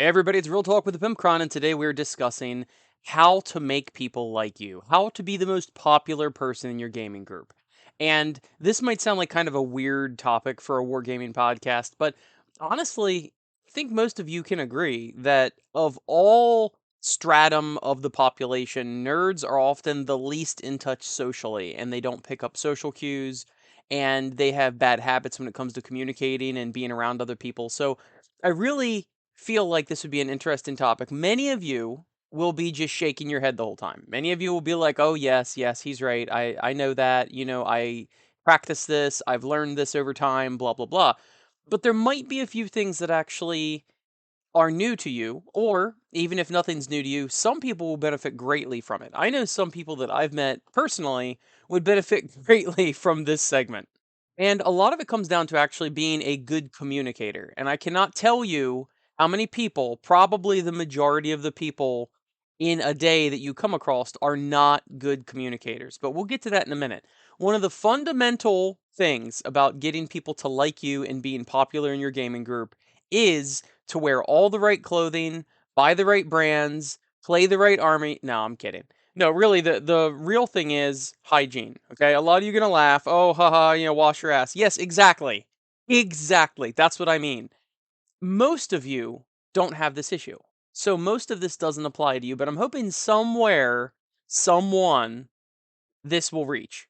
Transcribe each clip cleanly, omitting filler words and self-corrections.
Hey everybody, it's Real Talk with the Pimpcron, and today we're discussing how to make people like you, how to be the most popular person in your gaming group. And this might sound like kind of a weird topic for a wargaming podcast, but honestly, I think most of you can agree that of all stratum of the population, nerds are often the least in touch socially, and they don't pick up social cues, and they have bad habits when it comes to communicating and being around other people. So I really feel like this would be an interesting topic. Many of you will be just shaking your head the whole time. Many of you will be like, "Oh yes, yes, he's right. I know that. I practice this. I've learned this over time, blah blah blah." But there might be a few things that actually are new to you, or even if nothing's new to you, some people will benefit greatly from it. I know some people that I've met personally would benefit greatly from this segment. And a lot of it comes down to actually being a good communicator. And I cannot tell you how many people, probably the majority of the people in a day that you come across, are not good communicators. But we'll get to that in a minute. One of the fundamental things about getting people to like you and being popular in your gaming group is to wear all the right clothing, buy the right brands, play the right army. No, I'm kidding. No, really, the real thing is hygiene. Okay, a lot of you are gonna laugh. Oh, haha, wash your ass. Yes, exactly, exactly. That's what I mean. Most of you don't have this issue, so most of this doesn't apply to you. But I'm hoping somewhere, someone, this will reach.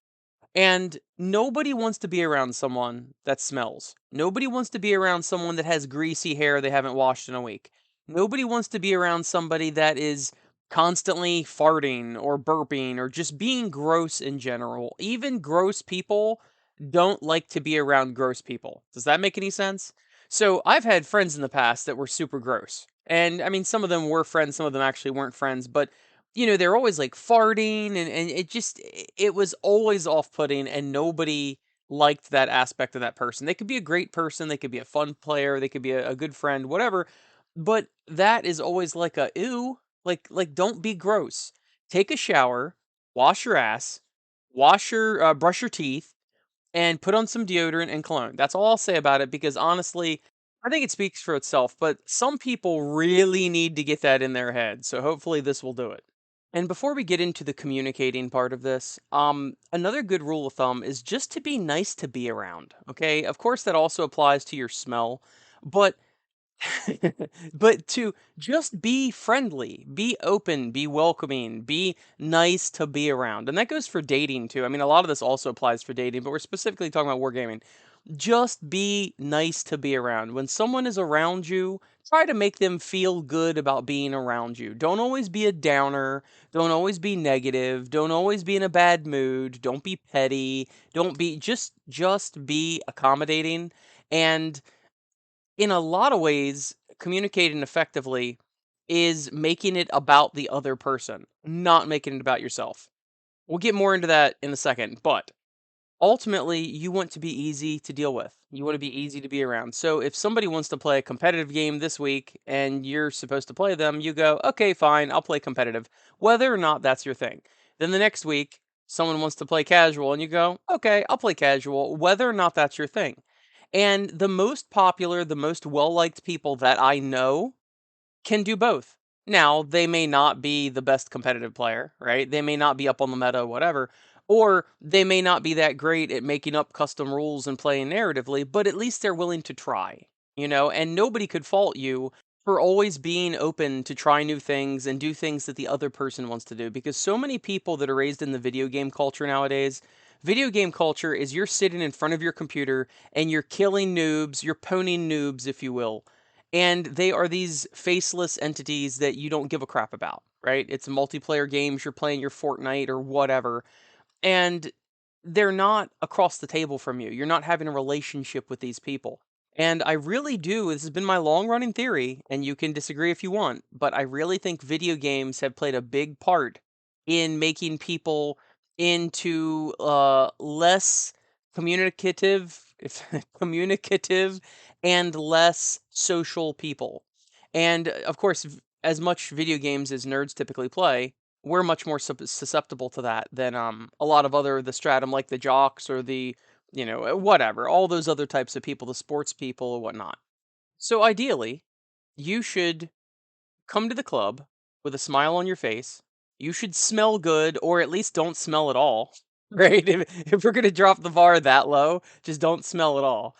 And nobody wants to be around someone that smells. Nobody wants to be around someone that has greasy hair they haven't washed in a week. Nobody wants to be around somebody that is constantly farting or burping or just being gross in general. Even gross people don't like to be around gross people. Does that make any sense? So I've had friends in the past that were super gross. And I mean, some of them were friends, some of them actually weren't friends, but they're always like farting and it was always off-putting and nobody liked that aspect of that person. They could be a great person, they could be a fun player, they could be a good friend, whatever. But that is always like a ew, like don't be gross. Take a shower, wash your ass, wash your brush your teeth, and put on some deodorant and cologne. That's all I'll say about it because honestly, I think it speaks for itself, but some people really need to get that in their head. So hopefully this will do it. And before we get into the communicating part of this, another good rule of thumb is just to be nice to be around. Okay, of course that also applies to your smell, but but to just be friendly, be open, be welcoming, be nice to be around, and that goes for dating too. I mean, a lot of this also applies for dating, but we're specifically talking about wargaming. Just be nice to be around. When someone is around you, try to make them feel good about being around you. Don't always be a downer. Don't always be negative. Don't always be in a bad mood. Don't be petty. Don't be just be accommodating. And in a lot of ways, communicating effectively is making it about the other person, not making it about yourself. We'll get more into that in a second, but ultimately, you want to be easy to deal with. You want to be easy to be around. So if somebody wants to play a competitive game this week and you're supposed to play them, you go, okay, fine, I'll play competitive, whether or not that's your thing. Then the next week, someone wants to play casual and you go, okay, I'll play casual, whether or not that's your thing. And the most popular, the most well liked people that I know can do both. Now, they may not be the best competitive player, right? They may not be up on the meta, whatever, or they may not be that great at making up custom rules and playing narratively, but at least they're willing to try, and nobody could fault you for always being open to try new things and do things that the other person wants to do. Because so many people that are raised in the video game culture nowadays, video game culture is you're sitting in front of your computer and you're killing noobs, you're pwning noobs, if you will, and they are these faceless entities that you don't give a crap about, right? It's multiplayer games, you're playing your Fortnite or whatever, and they're not across the table from you. You're not having a relationship with these people. And I really do, this has been my long running theory, and you can disagree if you want, but I really think video games have played a big part in making people into less communicative, if communicative, and less social people. And of course, as much video games as nerds typically play, we're much more susceptible to that than a lot of other the stratum like the jocks or the whatever, all those other types of people, the sports people or whatnot. So ideally, you should come to the club with a smile on your face. You should smell good, or at least don't smell at all, right? If we're going to drop the bar that low, just don't smell at all.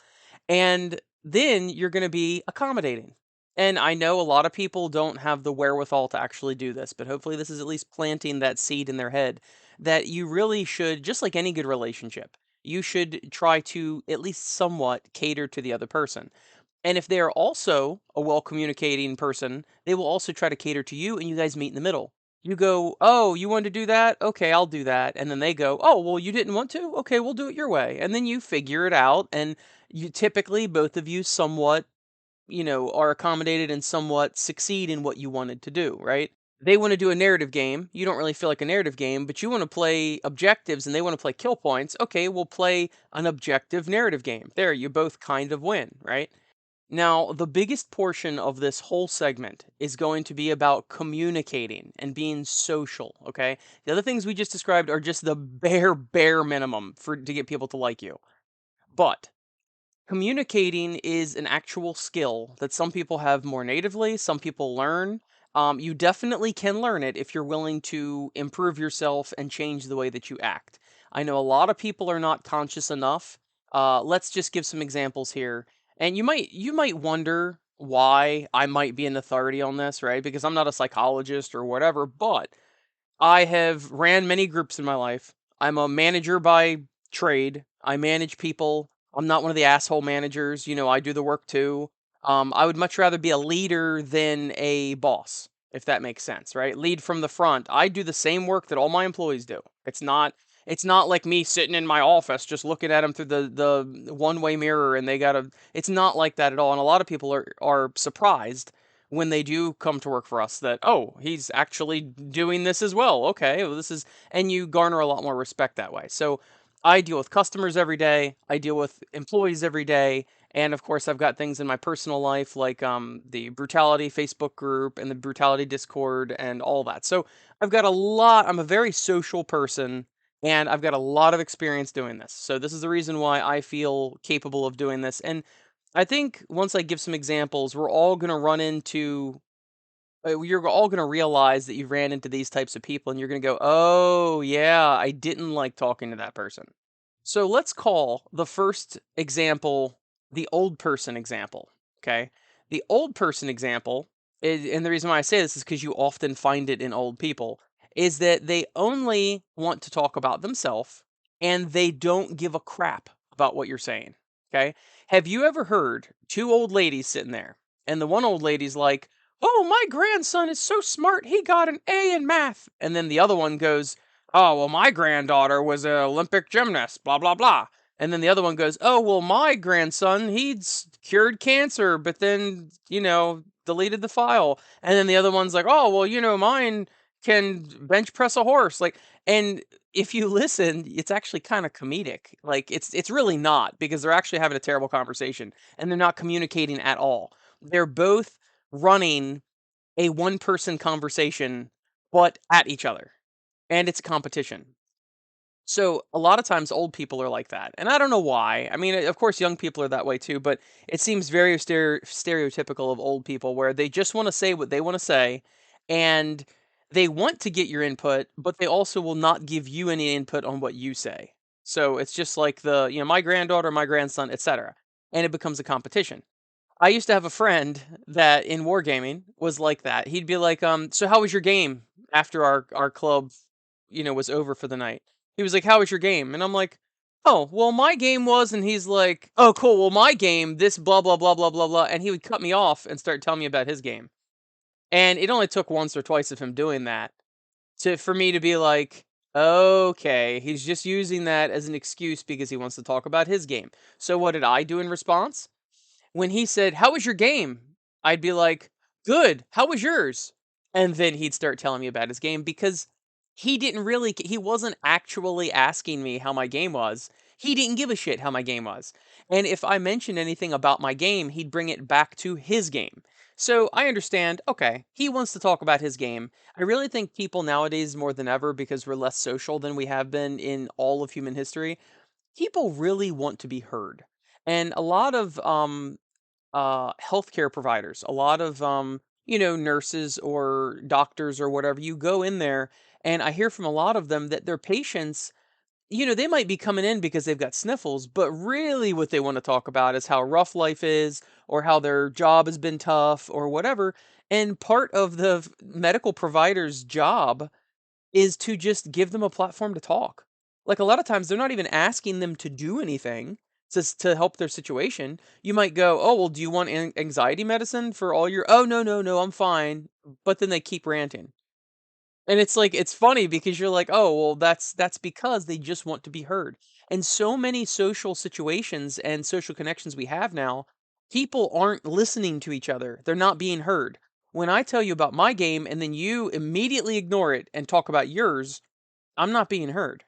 And then you're going to be accommodating. And I know a lot of people don't have the wherewithal to actually do this, but hopefully this is at least planting that seed in their head that you really should, just like any good relationship, you should try to at least somewhat cater to the other person. And if they are also a well communicating person, they will also try to cater to you and you guys meet in the middle. You go, "Oh, you want to do that? Okay, I'll do that." And then they go, "Oh, well, you didn't want to? Okay, we'll do it your way." And then you figure it out and you typically both of you somewhat, are accommodated and somewhat succeed in what you wanted to do, right? They want to do a narrative game. You don't really feel like a narrative game, but you want to play objectives and they want to play kill points. Okay, we'll play an objective narrative game. There, you both kind of win, right? Now, the biggest portion of this whole segment is going to be about communicating and being social, okay? The other things we just described are just the bare minimum for to get people to like you. But communicating is an actual skill that some people have more natively, some people learn. You definitely can learn it if you're willing to improve yourself and change the way that you act. I know a lot of people are not conscious enough. Let's just give some examples here. And you might wonder why I might be an authority on this, right? Because I'm not a psychologist or whatever, but I have ran many groups in my life. I'm a manager by trade. I manage people. I'm not one of the asshole managers. I do the work too. I would much rather be a leader than a boss, if that makes sense, right? Lead from the front. I do the same work that all my employees do. It's not like me sitting in my office just looking at them through the one-way mirror and they got to it's not like that at all. And a lot of people are surprised when they do come to work for us that, oh, he's actually doing this as well. Okay, well, and you garner a lot more respect that way. So I deal with customers every day, I deal with employees every day, and of course I've got things in my personal life like the brutality Facebook group and the brutality Discord and all that. So I'm a very social person and I've got a lot of experience doing this. So this is the reason why I feel capable of doing this. And I think once I give some examples, you're all going to realize that you ran into these types of people and you're going to go, oh, yeah, I didn't like talking to that person. So let's call the first example the old person example. Okay. The old person example, and the reason why I say this is because you often find it in old people, is that they only want to talk about themselves and they don't give a crap about what you're saying. Okay. Have you ever heard two old ladies sitting there and the one old lady's like, "Oh, my grandson is so smart. He got an A in math." And then the other one goes, "Oh, well, my granddaughter was an Olympic gymnast, blah, blah, blah." And then the other one goes, "Oh, well, my grandson, he's cured cancer, but then, deleted the file." And then the other one's like, "Oh, well, mine can bench press a horse." And if you listen, it's actually kind of comedic. Like, it's really not because they're actually having a terrible conversation and they're not communicating at all. They're both running a one person conversation, but at each other, and it's competition. So a lot of times old people are like that. And I don't know why. I mean, of course, young people are that way too, but it seems very stereotypical of old people where they just want to say what they want to say and they want to get your input, but they also will not give you any input on what you say. So it's just like my granddaughter, my grandson, etc. And it becomes a competition. I used to have a friend that in wargaming was like that. He'd be like, "So how was your game after our club, was over for the night?" He was like, "How was your game?" And I'm like, "Oh, well, my game was," and he's like, "Oh, cool. Well, my game, this blah blah blah blah blah blah," and he would cut me off and start telling me about his game. And it only took once or twice of him doing that for me to be like, "Okay, he's just using that as an excuse because he wants to talk about his game." So what did I do in response? When he said, "How was your game?" I'd be like, "Good. How was yours?" And then he'd start telling me about his game because he wasn't actually asking me how my game was. He didn't give a shit how my game was. And if I mentioned anything about my game, he'd bring it back to his game. So I understand, okay, he wants to talk about his game. I really think people nowadays, more than ever, because we're less social than we have been in all of human history, people really want to be heard. And a lot of healthcare providers, a lot of nurses or doctors or whatever, you go in there and I hear from a lot of them that their patients, they might be coming in because they've got sniffles, but really what they want to talk about is how rough life is or how their job has been tough or whatever. And part of the medical provider's job is to just give them a platform to talk. Like a lot of times they're not even asking them to do anything to help their situation. You might go, "Oh, well, do you want anxiety medicine for all your Oh, no, no, no, I'm fine." But then they keep ranting. And it's like it's funny because you're like, "Oh, well, that's because they just want to be heard." And so many social situations and social connections we have now, people aren't listening to each other. They're not being heard. When I tell you about my game and then you immediately ignore it and talk about yours, I'm not being heard.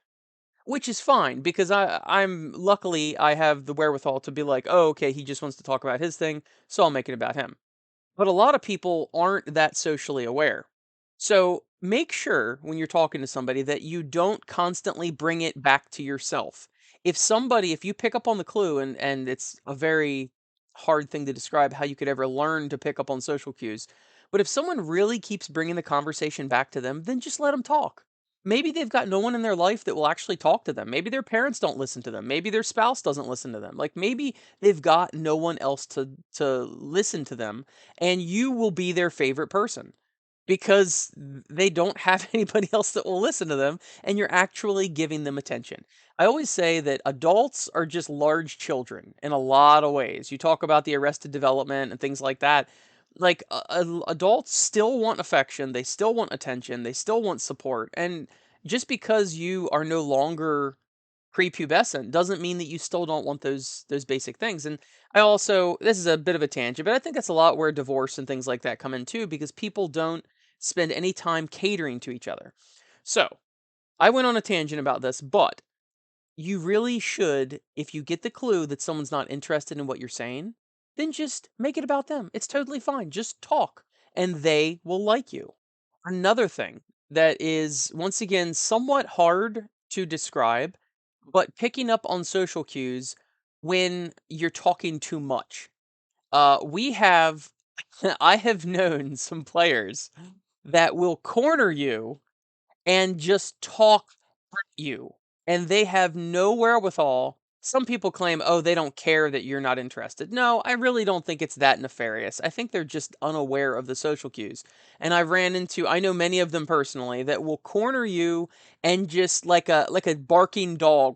Which is fine because I'm luckily I have the wherewithal to be like, "Oh, okay, he just wants to talk about his thing, so I'll make it about him." But a lot of people aren't that socially aware. So make sure when you're talking to somebody that you don't constantly bring it back to yourself. If you pick up on the clue, and it's a very hard thing to describe how you could ever learn to pick up on social cues, but if someone really keeps bringing the conversation back to them, then just let them talk. Maybe they've got no one in their life that will actually talk to them. Maybe their parents don't listen to them. Maybe their spouse doesn't listen to them. Like maybe they've got no one else to listen to them, and you will be their favorite person because they don't have anybody else that will listen to them and you're actually giving them attention. I always say that adults are just large children in a lot of ways. You talk about the arrested development and things like that. Like adults still want affection, they still want attention, they still want support. And just because you are no longer prepubescent doesn't mean that you still don't want those basic things. And I also this is a bit of a tangent, but I think that's a lot where divorce and things like that come in too because people don't spend any time catering to each other. So, I went on a tangent about this, but you really should, if you get the clue that someone's not interested in what you're saying, then just make it about them. It's totally fine. Just talk and they will like you. Another thing that is, once again, somewhat hard to describe, but picking up on social cues when you're talking too much. We have, I have known some players that will corner you and just talk at you, and they have no wherewithal. Some people claim, oh, they don't care that you're not interested. No, I really don't think it's that nefarious. I think they're just unaware of the social cues. And I know many of them personally that will corner you and just like a barking dog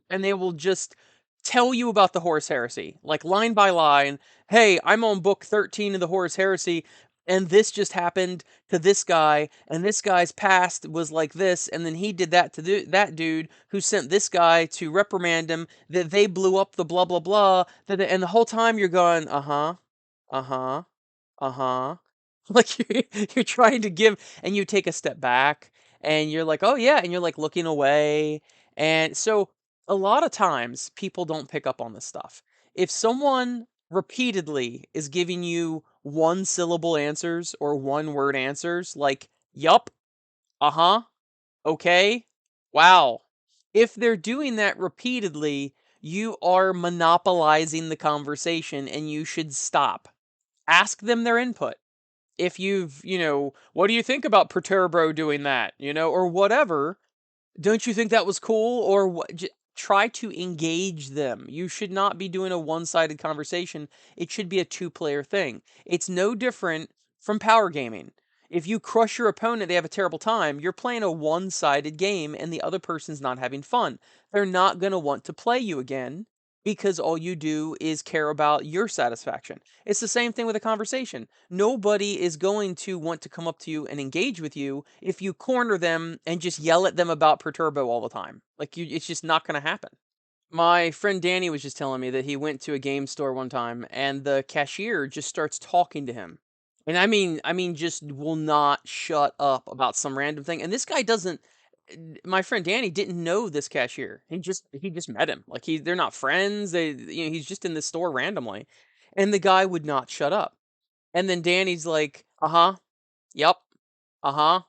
and they will just tell you about the Horus Heresy, like line by line. Hey, I'm on book 13 of the Horus Heresy, and this just happened to this guy, and this guy's past was like this, and then he did that to that dude who sent this guy to reprimand him, that they blew up the blah blah blah, and the whole time you're going, uh huh, uh huh, uh huh. Like you're trying to give, and you take a step back, and you're like, oh yeah, and you're like looking away, and so a lot of times people don't pick up on this stuff. If someone repeatedly is giving you one syllable answers or one word answers, like yup, uh huh, okay, wow. If they're doing that repeatedly, you are monopolizing the conversation and you should stop. Ask them their input. If what do you think about Perturbro doing that, or whatever, don't you think that was cool? Or what? Try to engage them. You should not be doing a one sided conversation. It should be a two-player thing. It's no different from power gaming. If you crush your opponent, they have a terrible time, you're playing a one sided game and the other person's not having fun. They're not going to want to play you again because all you do is care about your satisfaction. It's the same thing with a conversation. Nobody is going to want to come up to you and engage with you if you corner them and just yell at them about Perturbo all the time. It's just not going to happen. My friend Danny was just telling me that he went to a game store one time and the cashier just starts talking to him. And I mean just will not shut up about some random thing. And this guy doesn't my friend Danny didn't know this cashier. He just met him. They're not friends. He's just in the store randomly. And the guy would not shut up. And then Danny's like, "Uh-huh. Yep. Uh-huh.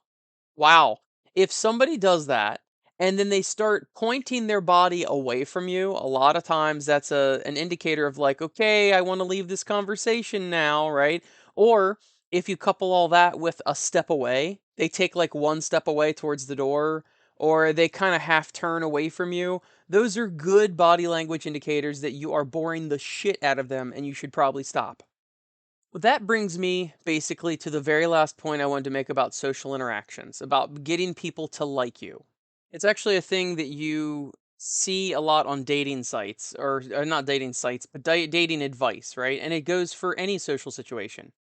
Wow." If somebody does that and then they start pointing their body away from you, a lot of times that's an indicator of like, "Okay, I want to leave this conversation now," right? Or if you couple all that with a step away, they take like one step away towards the door, or they kind of half turn away from you. Those are good body language indicators that you are boring the shit out of them and you should probably stop. Well, that brings me basically to the very last point I wanted to make about social interactions, about getting people to like you. It's actually a thing that you see a lot on dating sites, or not dating sites, but dating advice, right? And it goes for any social situation.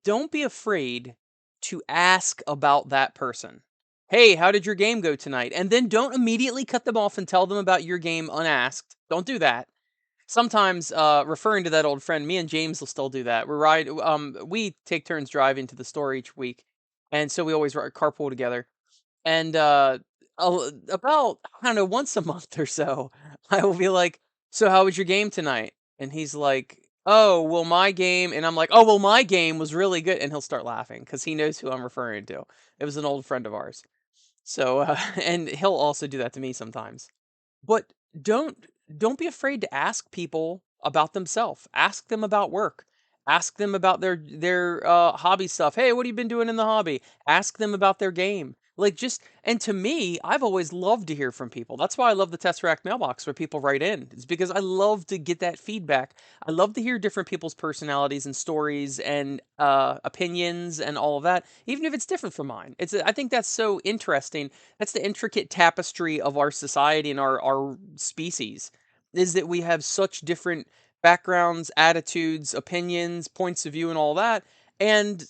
Don't be afraid to ask about that person. Hey, how did your game go tonight? And then don't immediately cut them off and tell them about your game unasked. Don't do that. Sometimes, referring to that old friend, me and James will still do that. We take turns driving to the store each week, and so we always carpool together. And about, I don't know, once a month or so, I will be like, "So how was your game tonight?" And he's like, "Oh, well, my game," and I'm like, "Oh, well, my game was really good," and he'll start laughing because he knows who I'm referring to. It was an old friend of ours. So, and he'll also do that to me sometimes. But don't don't be afraid to ask people about themselves. Ask them about work. Ask them about their hobby stuff. Hey, what have you been doing in the hobby? Ask them about their game. Like, just, and to me, I've always loved to hear from people. That's why I love the Tesseract mailbox where people write in. It's because I love to get that feedback. I love to hear different people's personalities and stories and opinions and all of that, even if it's different from mine. I think that's so interesting. That's the intricate tapestry of our society and our species, is that we have such different backgrounds, attitudes, opinions, points of view, and all that. And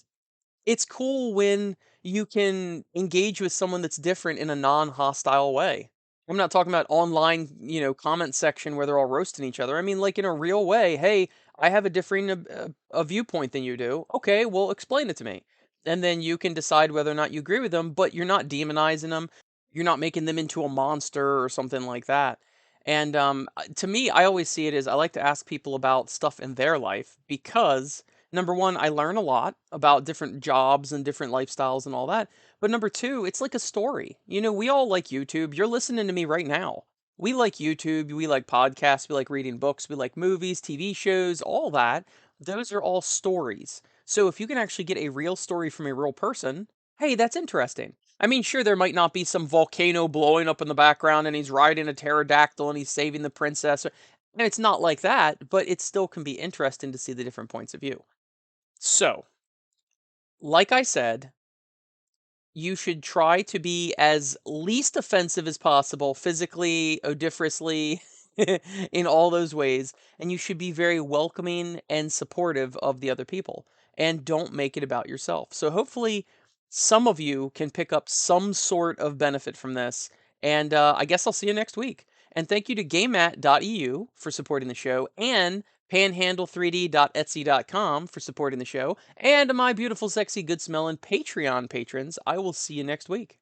it's cool when you can engage with someone that's different in a non-hostile way. I'm not talking about online, comment section where they're all roasting each other. I mean, like in a real way. Hey, I have a differing a viewpoint than you do. Okay, well, explain it to me, and then you can decide whether or not you agree with them. But you're not demonizing them. You're not making them into a monster or something like that. And to me, I always see it as I like to ask people about stuff in their life because number one, I learn a lot about different jobs and different lifestyles and all that. But number two, it's like a story. We all like YouTube. You're listening to me right now. We like YouTube. We like podcasts. We like reading books. We like movies, TV shows, all that. Those are all stories. So if you can actually get a real story from a real person, hey, that's interesting. I mean, sure, there might not be some volcano blowing up in the background and he's riding a pterodactyl and he's saving the princess. And it's not like that, but it still can be interesting to see the different points of view. So, like I said, you should try to be as least offensive as possible, physically, odoriferously, in all those ways. And you should be very welcoming and supportive of the other people. And don't make it about yourself. So, hopefully, some of you can pick up some sort of benefit from this. And I guess I'll see you next week. And thank you to GameMat.eu for supporting the show, and panhandle3d.etsy.com for supporting the show, and my beautiful, sexy, good smelling Patreon patrons. I will see you next week.